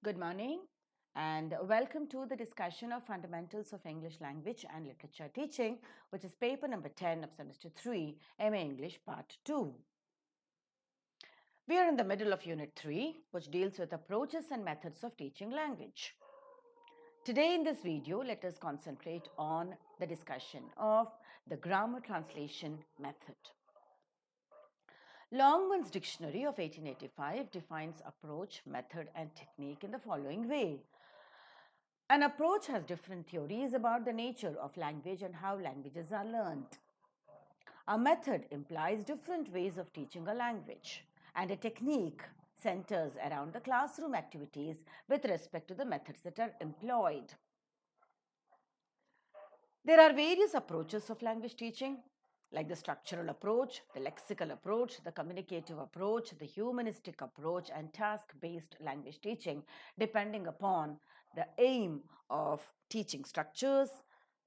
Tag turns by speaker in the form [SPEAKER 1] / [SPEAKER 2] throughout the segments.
[SPEAKER 1] Good morning and welcome to the discussion of Fundamentals of English Language and Literature Teaching, which is paper number 10 of semester 3, MA English Part 2. We are in the middle of Unit 3, which deals with approaches and methods of teaching language. Today in this video, let us concentrate on the discussion of the grammar translation method. Longman's Dictionary of 1885 defines approach, method, and technique in the following way. An approach has different theories about the nature of language and how languages are learned. A method implies different ways of teaching a language, and a technique centers around the classroom activities with respect to the methods that are employed. There are various approaches of language teaching, like the structural approach, the lexical approach, the communicative approach, the humanistic approach, and task based language teaching, depending upon the aim of teaching structures,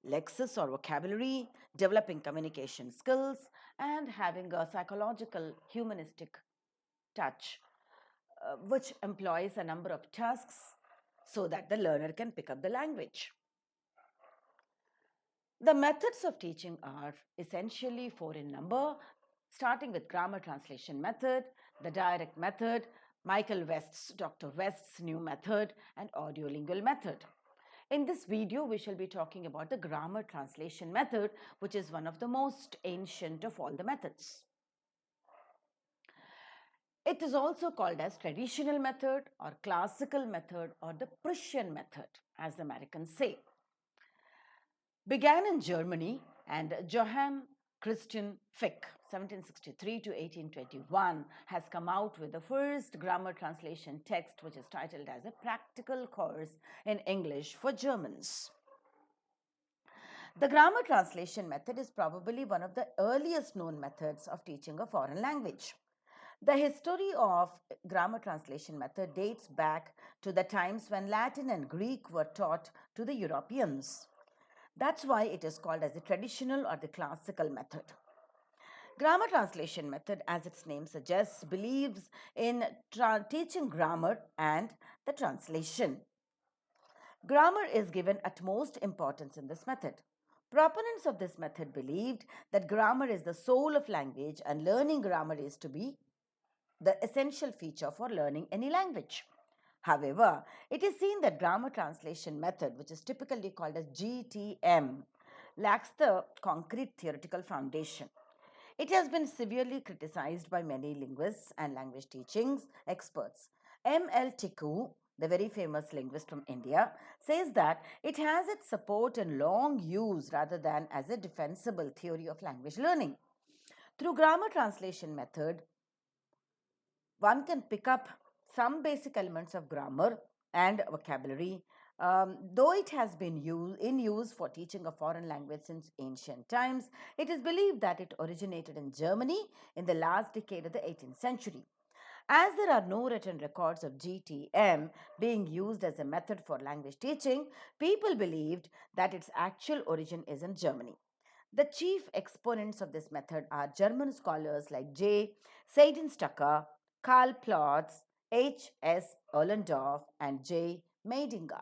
[SPEAKER 1] lexis or vocabulary, developing communication skills, and having a psychological humanistic touch, which employs a number of tasks so that the learner can pick up the language. The methods of teaching are essentially four in number, starting with grammar translation method, the direct method, Dr. West's new method, and audiolingual method. In this video, we shall be talking about the grammar translation method, which is one of the most ancient of all the methods. It is also called as traditional method or classical method or the Prussian method, as the Americans say. Began in Germany, and Johann Christian Fick, 1763 to 1821, has come out with the first grammar translation text, which is titled as a practical course in English for Germans. The grammar translation method is probably one of the earliest known methods of teaching a foreign language. The history of grammar translation method dates back to the times when Latin and Greek were taught to the Europeans. That's why it is called as the traditional or the classical method. Grammar translation method, as its name suggests, believes in teaching grammar and the translation. Grammar is given utmost importance in this method. Proponents of this method believed that grammar is the soul of language and learning grammar is to be the essential feature for learning any language. However, it is seen that grammar translation method, which is typically called as GTM, lacks the concrete theoretical foundation. It has been severely criticized by many linguists and language teachings experts. M.L. Tikku, the very famous linguist from India, says that it has its support in long use rather than as a defensible theory of language learning. Through grammar translation method, one can pick up some basic elements of grammar and vocabulary. Though it has been in use for teaching a foreign language since ancient times, it is believed that it originated in Germany in the last decade of the 18th century. As there are no written records of GTM being used as a method for language teaching, people believed that its actual origin is in Germany. The chief exponents of this method are German scholars like J. Seidenstucker, Karl Plotz, H. S. Ohlendorf, and J. Meidinger.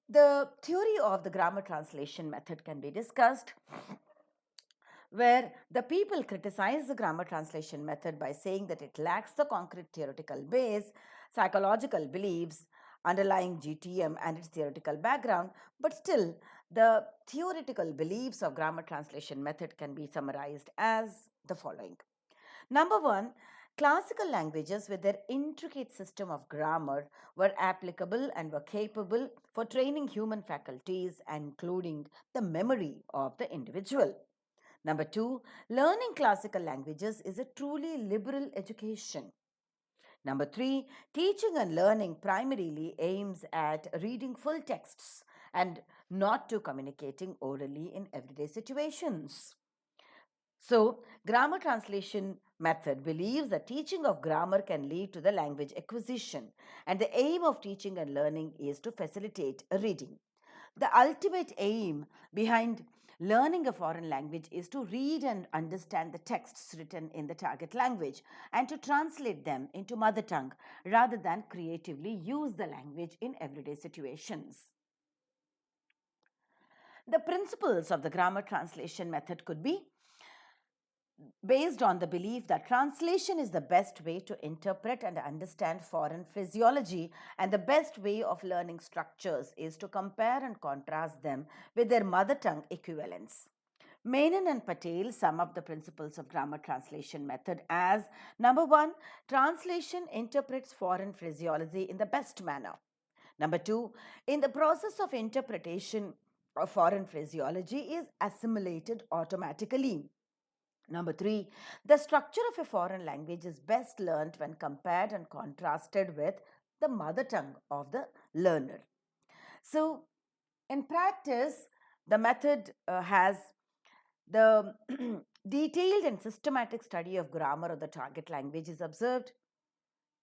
[SPEAKER 1] The theory of the grammar translation method can be discussed, where the people criticize the grammar translation method by saying that it lacks the concrete theoretical base, psychological beliefs underlying GTM and its theoretical background, but still the theoretical beliefs of grammar translation method can be summarized as the following. Number one, classical languages with their intricate system of grammar were applicable and were capable for training human faculties, including the memory of the individual. Number two, learning classical languages is a truly liberal education. Number three, teaching and learning primarily aims at reading full texts and not to communicating orally in everyday situations. So, grammar translation method believes that teaching of grammar can lead to the language acquisition, and the aim of teaching and learning is to facilitate reading. The ultimate aim behind Learning a foreign language is to read and understand the texts written in the target language and to translate them into mother tongue rather than creatively use the language in everyday situations. The principles of the grammar translation method could be based on the belief that translation is the best way to interpret and understand foreign phraseology, and the best way of learning structures is to compare and contrast them with their mother tongue equivalents. Menon and Patel sum up the principles of grammar translation method as number 1, translation interprets foreign phraseology in the best manner. Number 2, in the process of interpretation of foreign phraseology is assimilated automatically. Number 3, the structure of a foreign language is best learned when compared and contrasted with the mother tongue of the learner. So, in practice, the method has the detailed and systematic study of grammar of the target language is observed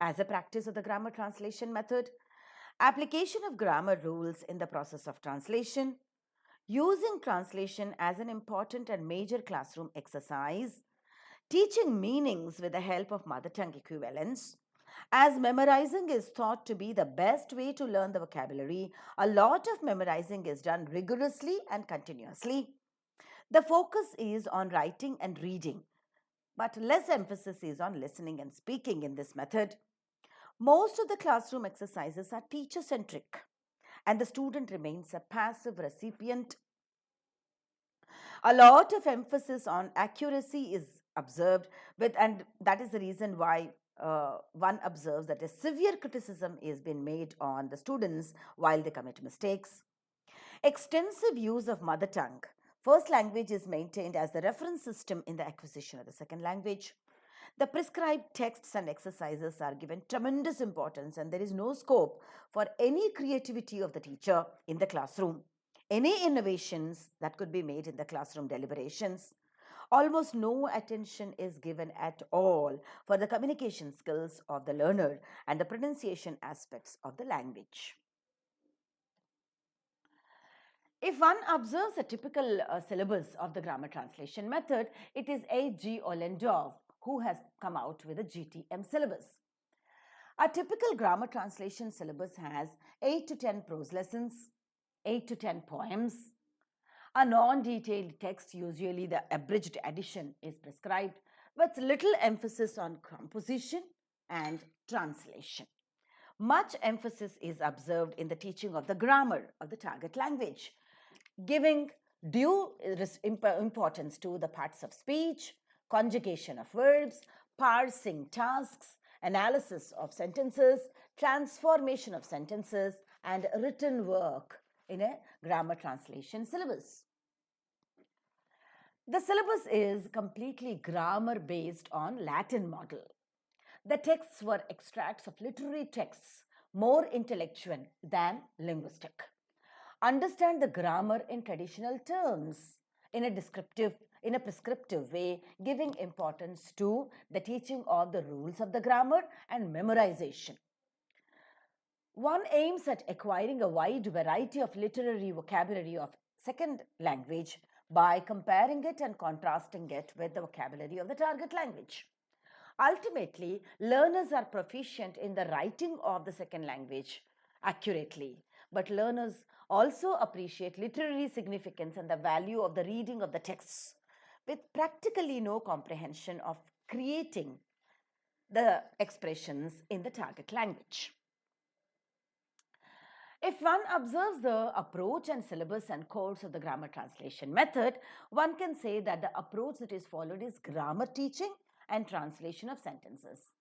[SPEAKER 1] as a practice of the grammar translation method, application of grammar rules in the process of translation, using translation as an important and major classroom exercise, teaching meanings with the help of mother tongue equivalents. As memorizing is thought to be the best way to learn the vocabulary, a lot of memorizing is done rigorously and continuously. The focus is on writing and reading, but less emphasis is on listening and speaking in this method. Most of the classroom exercises are teacher centric, and the student remains a passive recipient. A lot of emphasis on accuracy is observed and that is the reason why one observes that a severe criticism is being made on the students while they commit mistakes. Extensive use of mother tongue. First language is maintained as the reference system in the acquisition of the second language. The prescribed texts and exercises are given tremendous importance, and there is no scope for any creativity of the teacher in the classroom. Any innovations that could be made in the classroom deliberations. Almost no attention is given at all for the communication skills of the learner and the pronunciation aspects of the language. If one observes a typical syllabus of the grammar translation method, it is A.G. Ollendorff who has come out with a GTM syllabus. A typical grammar translation syllabus has 8 to 10 prose lessons, 8 to 10 poems. A non-detailed text, usually the abridged edition, is prescribed with little emphasis on composition and translation. Much emphasis is observed in the teaching of the grammar of the target language, giving due importance to the parts of speech, conjugation of verbs, parsing tasks, analysis of sentences, transformation of sentences, and written work in a grammar translation syllabus. The syllabus is completely grammar based on Latin model. The texts were extracts of literary texts, more intellectual than linguistic. Understand the grammar in traditional terms, in a prescriptive way, giving importance to the teaching of the rules of the grammar and memorization. One aims at acquiring a wide variety of literary vocabulary of second language by comparing it and contrasting it with the vocabulary of the target language. Ultimately, learners are proficient in the writing of the second language accurately, but learners also appreciate literary significance and the value of the reading of the texts with practically no comprehension of creating the expressions in the target language. If one observes the approach and syllabus and course of the grammar translation method, one can say that the approach that is followed is grammar teaching and translation of sentences.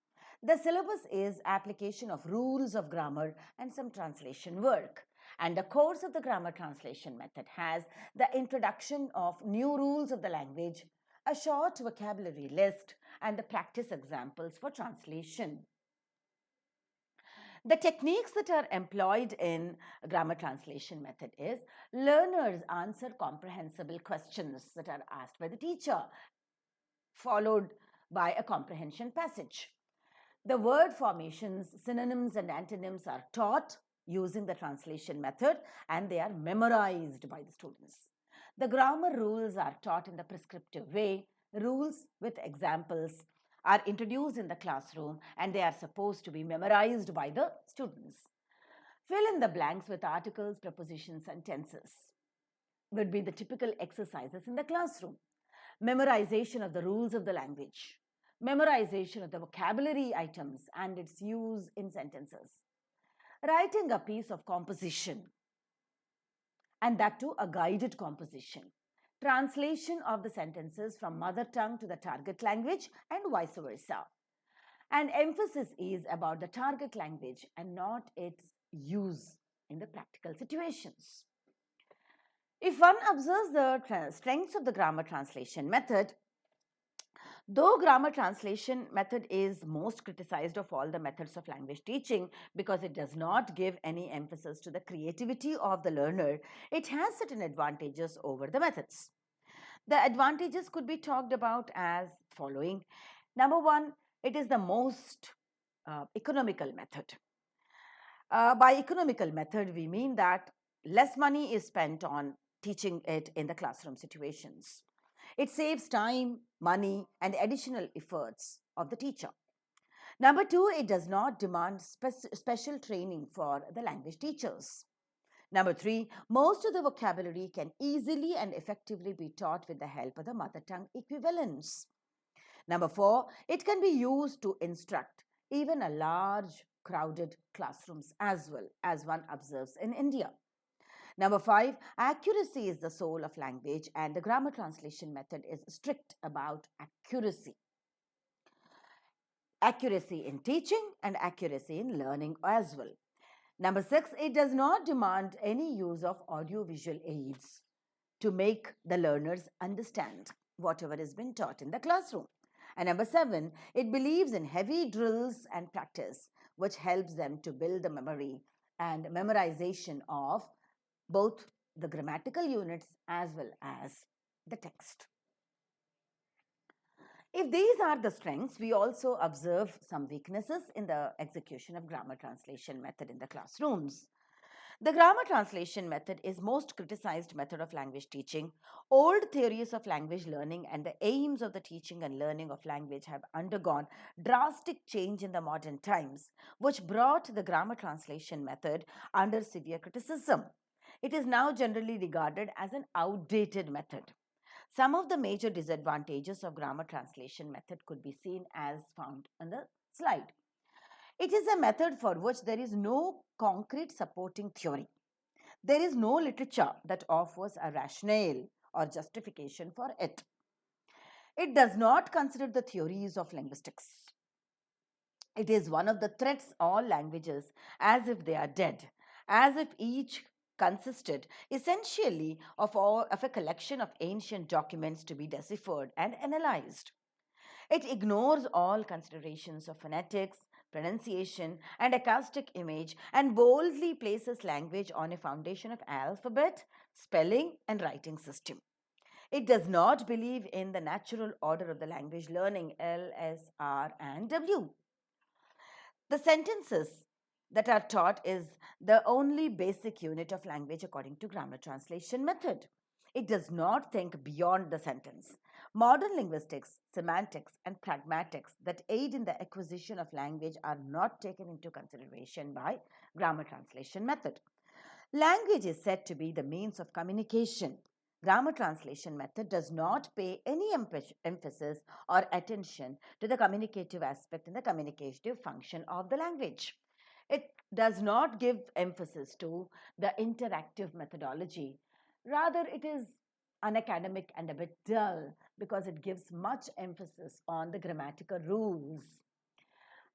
[SPEAKER 1] The syllabus is application of rules of grammar and some translation work. And the course of the grammar translation method has the introduction of new rules of the language, a short vocabulary list, and the practice examples for translation. The techniques that are employed in grammar translation method is learners answer comprehensible questions that are asked by the teacher, followed by a comprehension passage. The word formations, synonyms, and antonyms are taught using the translation method, and they are memorized by the students. The grammar rules are taught in the prescriptive way. Rules with examples are introduced in the classroom and they are supposed to be memorized by the students. Fill in the blanks with articles, prepositions, and tenses would be the typical exercises in the classroom. Memorization of the rules of the language, memorization of the vocabulary items and its use in sentences, writing a piece of composition, and that too a guided composition, translation of the sentences from mother tongue to the target language and vice versa. And emphasis is about the target language and not its use in the practical situations. If one observes the strengths of the grammar translation method, though grammar translation method is most criticized of all the methods of language teaching because it does not give any emphasis to the creativity of the learner, it has certain advantages over the methods. The advantages could be talked about as following. Number one, it is the most economical method. By economical method, we mean that less money is spent on teaching it in the classroom situations. It saves time, money, and additional efforts of the teacher. Number two, it does not demand special training for the language teachers. Number three, most of the vocabulary can easily and effectively be taught with the help of the mother tongue equivalents. Number four, it can be used to instruct even a large crowded classrooms as well as one observes in India. Number five, accuracy is the soul of language and the grammar translation method is strict about accuracy. Accuracy in teaching and accuracy in learning as well. Number six, it does not demand any use of audiovisual aids to make the learners understand whatever has been taught in the classroom. And number seven, it believes in heavy drills and practice, which helps them to build the memory and memorization of both the grammatical units as well as the text. If these are the strengths, we also observe some weaknesses in the execution of grammar translation method in the classrooms. The grammar translation method is most criticized method of language teaching. Old theories of language learning and the aims of the teaching and learning of language have undergone drastic change in the modern times, which brought the grammar translation method under severe criticism. It is now generally regarded as an outdated method. Some of the major disadvantages of grammar translation method could be seen as found on the slide. It is a method for which there is no concrete supporting theory. There is no literature that offers a rationale or justification for it. It does not consider the theories of linguistics. It is one of the threats all languages as if they are dead, as if each consisted essentially of a collection of ancient documents to be deciphered and analyzed. It ignores all considerations of phonetics, pronunciation, and acoustic image and boldly places language on a foundation of alphabet, spelling, and writing system. It does not believe in the natural order of the language learning L, S, R, and W. The sentences that are taught is the only basic unit of language according to grammar translation method. It does not think beyond the sentence. Modern linguistics, semantics, and pragmatics that aid in the acquisition of language are not taken into consideration by grammar translation method. Language is said to be the means of communication. Grammar translation method does not pay any emphasis or attention to the communicative aspect and the communicative function of the language. It does not give emphasis to the interactive methodology. Rather, it is unacademic and a bit dull because it gives much emphasis on the grammatical rules.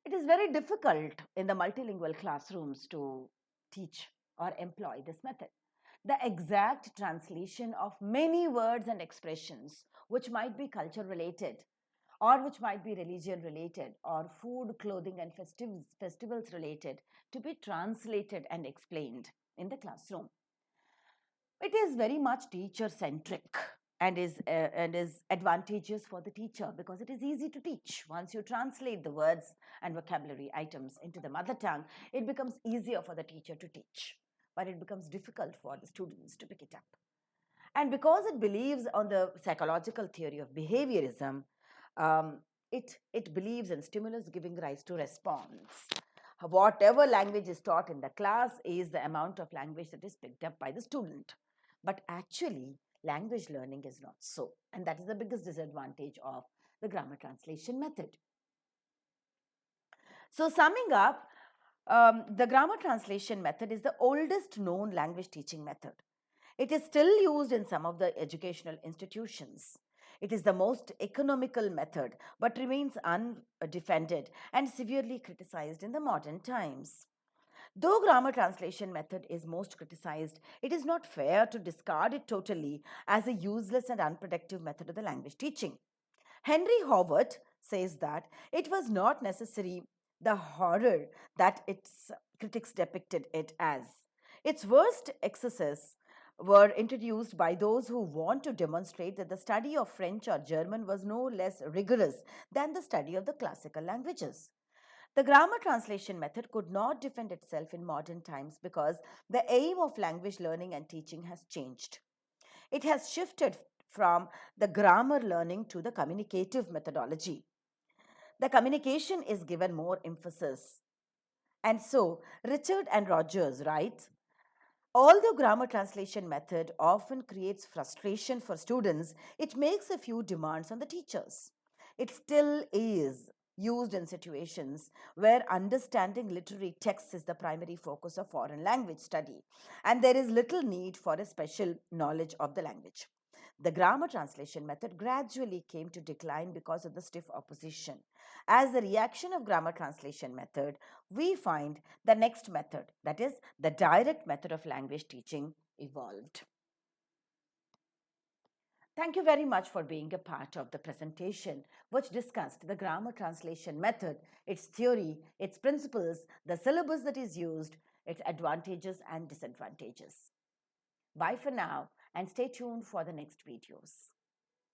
[SPEAKER 1] It is very difficult in the multilingual classrooms to teach or employ this method. The exact translation of many words and expressions, which might be culture related, or which might be religion related, or food, clothing, and festivals related, to be translated and explained in the classroom. It is very much teacher centric and is advantageous for the teacher because it is easy to teach. Once you translate the words and vocabulary items into the mother tongue, it becomes easier for the teacher to teach, but it becomes difficult for the students to pick it up. And because it believes on the psychological theory of behaviorism, um, it believes in stimulus giving rise to response. Whatever language is taught in the class is the amount of language that is picked up by the student. But actually, language learning is not so. And that is the biggest disadvantage of the grammar translation method. So, summing up, the grammar translation method is the oldest known language teaching method. It is still used in some of the educational institutions. It is the most economical method, but remains undefended and severely criticized in the modern times. Though grammar translation method is most criticized, it is not fair to discard it totally as a useless and unproductive method of the language teaching. Henry Howard says that it was not necessary the horror that its critics depicted it as. Its worst excesses were introduced by those who want to demonstrate that the study of French or German was no less rigorous than the study of the classical languages. The grammar translation method could not defend itself in modern times because the aim of language learning and teaching has changed. It has shifted from the grammar learning to the communicative methodology. The communication is given more emphasis. And so, Richard and Rogers write, although grammar translation method often creates frustration for students, it makes a few demands on the teachers. It still is used in situations where understanding literary texts is the primary focus of foreign language study, and there is little need for a special knowledge of the language. The grammar translation method gradually came to decline because of the stiff opposition. As a reaction of grammar translation method, we find the next method, that is the direct method of language teaching, evolved. Thank you very much for being a part of the presentation which discussed the grammar translation method, its theory, its principles, the syllabus that is used, its advantages and disadvantages. Bye for now and stay tuned for the next videos.